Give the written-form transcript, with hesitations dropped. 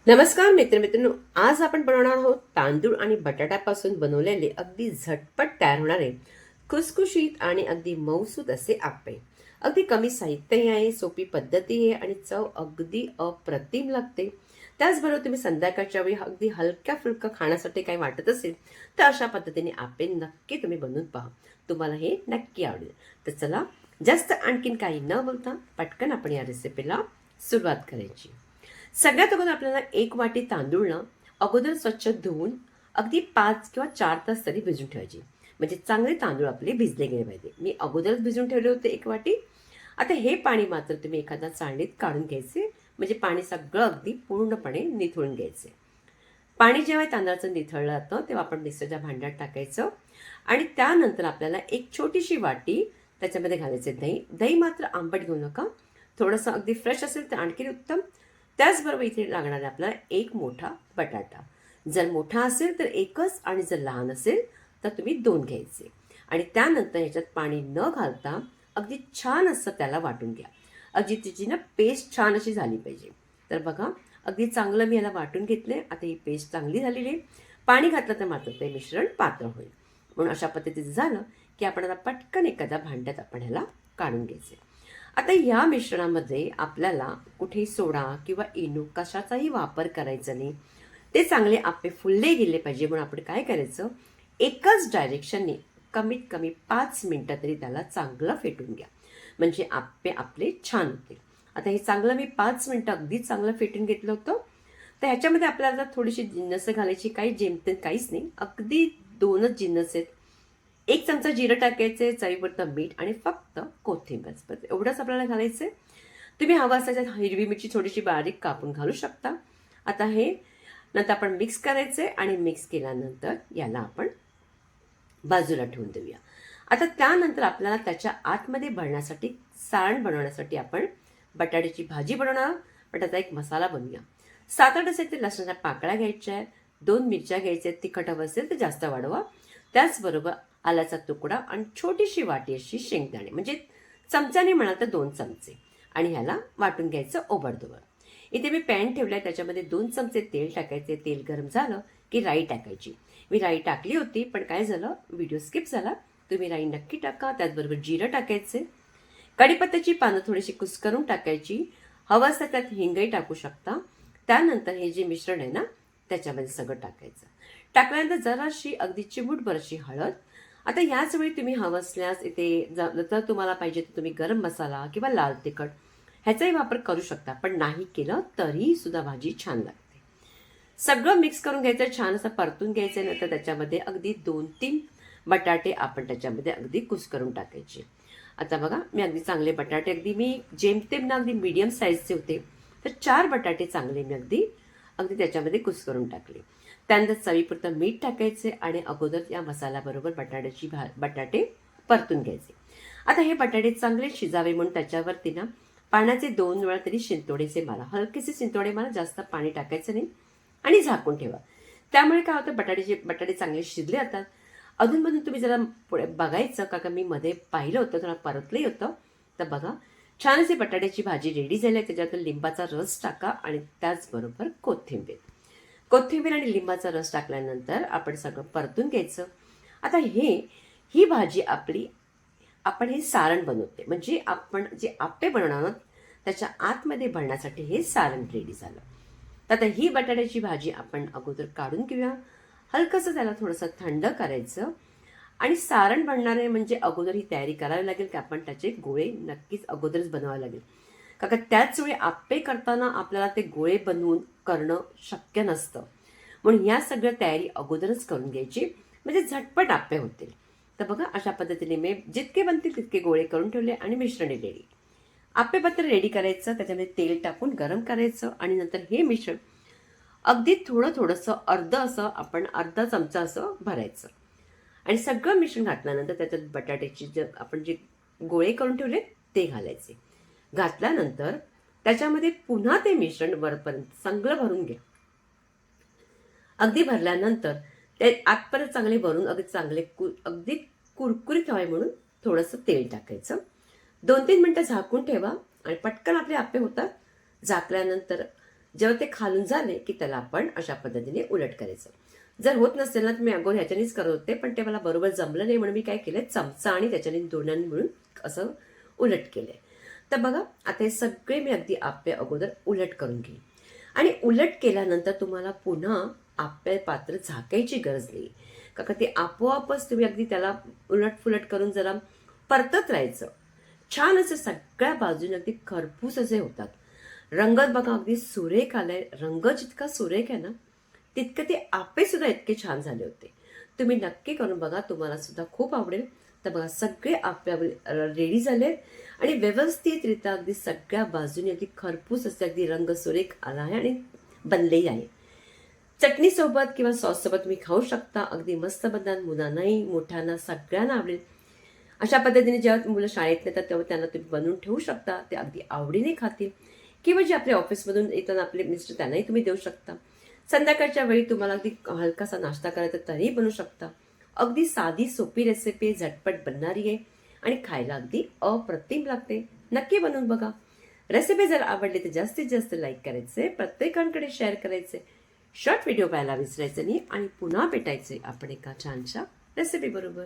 नमस्कार मित्रमित्रांनो, आज आपण बनवणार आहोत तांदूळ आणि बटाट्यापासून बनवलेले अगदी झटपट तयार होणारे खुसखुशीत आणि अगदी मऊसूत असे आप्पे. अगदी कमी साहित्यही आहे, सोपी पद्धती आहे आणि चव अगदी अप्रतिम लागते. त्याचबरोबर तुम्ही संध्याकाळच्या वेळी अगदी हलक्या फुलकं खाण्यासाठी काही वाटत असेल तर अशा पद्धतीने आप्पे नक्की तुम्ही बनवून पहा. तुम्हाला हे नक्की आवडेल. तर चला, जास्त आणखीन काही न बोलता पटकन आपण या रेसिपीला सुरुवात करायची. सगळ्यात अगोदर आपल्याला एक वाटी तांदूळ ना अगोदर स्वच्छ धुवून अगदी 5 किंवा 4 तास तरी भिजून ठेवायचे. म्हणजे चांगले तांदूळ आपले भिजले गेले पाहिजे. मी अगोदरच भिजून ठेवले होते एक वाटी. आता हे पाणी मात्र तुम्ही एखाद्या चाळणीत काढून घ्यायचे. म्हणजे पाणी सगळं अगदी पूर्णपणे निथळून घ्यायचे. पाणी जेव्हा तांदळाचं निथळलं जातं तेव्हा आपण मिक्सरच्या भांड्यात टाकायचं आणि त्यानंतर आपल्याला एक छोटीशी वाटी त्याच्यामध्ये घालायचे दही. दही मात्र आंबट घेऊ नका. थोडंसं अगदी फ्रेश असेल तर आणखी उत्तम. त्याचबरोबर इथे लागणार आहे आपल्याला एक मोठा बटाटा. जर मोठा असेल तर एकच आणि जर लहान असेल तर तुम्ही 2 घ्यायचे. आणि त्यानंतर ह्याच्यात पाणी न घालता अगदी छान असं त्याला वाटून घ्या. अगदी तिची ना पेस्ट छान अशी झाली पाहिजे. तर बघा, अगदी चांगलं मी याला वाटून घेतले. आता ही पेस्ट चांगली झालेली आहे. पाणी घातलं तर मात्र ते मिश्रण पातळ होईल. म्हणून अशा पद्धतीचं झालं की आपण आता पटकन एखाद्या भांड्यात आपण ह्याला काढून घ्यायचे. आता या मिश्रणामध्ये आपल्याला कुठेही सोडा किंवा इनो कशाचाही वापर करायचा नाही. ते चांगले आप्पे फुलले गेले पाहिजे. म्हणून आपण काय करायचं, एकच डायरेक्शनने कमीत कमी 5 मिनिटं तरी त्याला चांगलं फेटून घ्या. म्हणजे आप्पे आपले छान होतील. आता हे चांगलं मी 5 मिनिटं अगदी चांगलं फेटून घेतलं होतं. तर ह्याच्यामध्ये आपल्याला थोडीशी जिन्नस घालायची, काही जेमतेम काहीच नाही. अगदी 2च जिन्नस आहेत. 1 चमचा जिरं टाकायचे, चवीपुरतं मीठ आणि फक्त कोथिंबीर, बस एवढंच आपल्याला घालायचं. तुम्ही हवं असल्यास हिरवी मिरची थोडीशी बारीक कापून घालू शकता. आता हे नंतर आपण मिक्स करायचे आणि मिक्स केल्यानंतर याला आपण बाजूला ठेवून देऊया. आता त्यानंतर आपल्याला त्याच्या आतमध्ये भरण्यासाठी, सारण बनवण्यासाठी आपण बटाट्याची भाजी बनवणार. बटाटा एक मसाला बनवूया. 7-8 असेल ते लसणाच्या पाकळ्या घ्यायच्या आहेत. 2 मिरच्या घ्यायच्या आहेत. तिखट हवं असेल तर जास्त वाढवा. त्याचबरोबर आल्याचा तुकडा आणि छोटीशी वाटी अशी शेंगदाणे, म्हणजे चमच्याने म्हणाल तर 2 चमचे. आणि ह्याला वाटून घ्यायचं ओबडधोबड. इथे मी पॅन ठेवलाय, त्याच्यामध्ये 2 चमचे तेल टाकायचे. तेल गरम झालं की राई टाकायची. मी राई टाकली होती पण काय झालं, व्हिडिओ स्किप झाला. तुम्ही राई नक्की टाका. त्याचबरोबर जिरं टाकायचे. कढीपत्त्याची पानं थोडीशी कुस्करून टाकायची. हवं असतं त्यात हिंगही टाकू शकता. त्यानंतर हे जे मिश्रण आहे ना त्याच्यामध्ये सगळं टाकायचं. टाकल्यानंतर जराशी अगदी चिमूटभरशी हळद. आता ह्याच वेळी तुम्ही हवं असल्यास इथे जर तुम्हाला पाहिजे तर तुम्ही गरम मसाला किंवा लाल तिखट ह्याचाही वापर करू शकता. पण नाही केलं तरी सुद्धा भाजी छान लागते. सगळं मिक्स करून घ्यायचं, छान असं परतून घ्यायचं. नंतर त्याच्यामध्ये अगदी 2-3 बटाटे आपण त्याच्यामध्ये अगदी कुस्करून टाकायचे. आता बघा, मी अगदी चांगले बटाटे, अगदी मी जेमतेम ना अगदी मीडियम साईजचे होते, तर 4 बटाटे चांगले मी अगदी अगदी त्याच्यामध्ये कुस्करून टाकले. त्यानंतर चवीपुरतं मीठ टाकायचे आणि अगोदर या मसाल्याबरोबर बटाटे परतून घ्यायचे. आता हे बटाटे चांगले शिजावे म्हणून त्याच्यावरती ना पाण्याचे 2 वेळा तरी शिंतोडेचे मारा. हलकेसे शिंतोडे मारा, जास्त पाणी टाकायचं नाही आणि झाकून ठेवा. त्यामुळे काय होतं, बटाटे चांगले शिजले जातात. अधूनमधून तुम्ही जरा पुढे बघायचं, का मी मध्ये पाहिलं होतं, थोडं परतलंही होतं. तर बघा, छान अशी बटाट्याची भाजी रेडी झाली आहे. त्याच्यात लिंबाचा रस टाका आणि त्याचबरोबर कोथिंबीर आणि लिंबाचा रस टाकल्यानंतर आपण सगळं परतून घ्यायचं. आता ही भाजी आपण हे सारण बनवते. म्हणजे आपण जे आप्पे बनवणार आहोत त्याच्या आतमध्ये भरण्यासाठी हे सारण रेडी झालं. तर आता ही बटाट्याची भाजी आपण अगोदर काढून घेऊया. हलकंसं त्याला थोडंसं थंड करायचं आणि सारण बनणार आहे म्हणजे अगोदर ही तयारी करावी लागेल की आपण त्याचे गोळे नक्कीच अगोदरच बनवावे लागेल. का त्याच वेळी आप्पे करताना आपल्याला ते गोळे बनवून करणं शक्य नसतं. म्हणून या सगळ्या तयारी अगोदरच करून घ्यायची, म्हणजे झटपट आप्पे होतील. तर बघा, अशा पद्धतीने मी जितके बनतील तितके गोळे करून ठेवले आणि मिश्रण रेडी. आप्पे पात्र रेडी करायचं, त्याच्यामध्ये तेल टाकून गरम करायचं आणि नंतर हे मिश्रण अगदी थोडंसं अर्धा चमचा असं भरायचं आणि सगळं मिश्रण घातल्यानंतर त्याच्यात बटाट्याची आपण जे गोळे करून ठेवले ते घालायचे. घातल्यानंतर त्याच्यामध्ये पुन्हा ते मिश्रण वरपर्यंत चांगलं भरून घ्या. अगदी भरल्यानंतर ते आतपर्यंत चांगले भरून अगदी कुरकुरीत व्हावे म्हणून थोडंसं तेल टाकायचं. 2-3 मिनिटं झाकून ठेवा आणि पटकन आपले आप्पे होतात. झाकल्यानंतर जेव्हा ते खालून झाले की त्याला आपण अशा पद्धतीने उलट करायचं. जर होत नसेल ना, तर मी अगोदर ह्याच्यानेच करत होते, पण ते मला बरोबर जमलं नाही म्हणून मी काय केलं, चमचा आणि त्याच्याने दोन्हांनी मिळून असं उलट केलंय. तर बघा आता हे सगळे मी अगदी आप्पे अगोदर उलट करून घेईन आणि उलट केल्यानंतर तुम्हाला पुन्हा आप्पे पात्र झाकायची गरज नाही. का ते आपोआपच तुम्ही अगदी त्याला उलटफुलट करून जरा परतत राहायचं. छान असे सगळ्या बाजूने अगदी खरपूस असे होतात. रंगत बघा अगदी सुरेख आलाय. रंग जितका सुरेख आहे ना, तितके ते आप्पे सुद्धा इतके छान झाले होते. तुम्ही नक्की करून बघा, तुम्हाला सुद्धा खूप आवडेल. तर बघा सगळे आप्पे रेडी झाले आणि व्यवस्थितरित्या अगदी सगळ्या बाजूने अगदी खरपूस असे अगदी रंग सुरेख आला आहे आणि बनलेही आहे. चटणीसोबत किंवा सॉससोबत तुम्ही खाऊ शकता. अगदी मस्त बनतात. मुलांनाही मोठ्यांना सगळ्यांना आवडेल. अशा पद्धतीने जेव्हा मुलं शाळेत येतात तेव्हा त्यांना तुम्ही बनवून ठेवू शकता. ते अगदी आवडीने खातील किंवा जे आपल्या ऑफिसमधून येताना आपले मिस्टर त्यांनाही तुम्ही देऊ शकता. संध्याकाळच्या वेळी तुम्हाला अगदी हलकासा नाश्ता करायचा तरीही बनवू शकता. अगदी साधी सोपी रेसिपी, झटपट बनणारी आहे आणि खायला अगदी अप्रतिम लागते. नक्की बनवून बघा. रेसिपी जर आवडली तर जास्तीत जास्त लाईक करायचे, प्रत्येकाकडे शेअर करायचे, शॉर्ट व्हिडिओ पाहायला विसरायचे नाही आणि पुन्हा भेटायचे आपण एका छानशा रेसिपी बरोबर.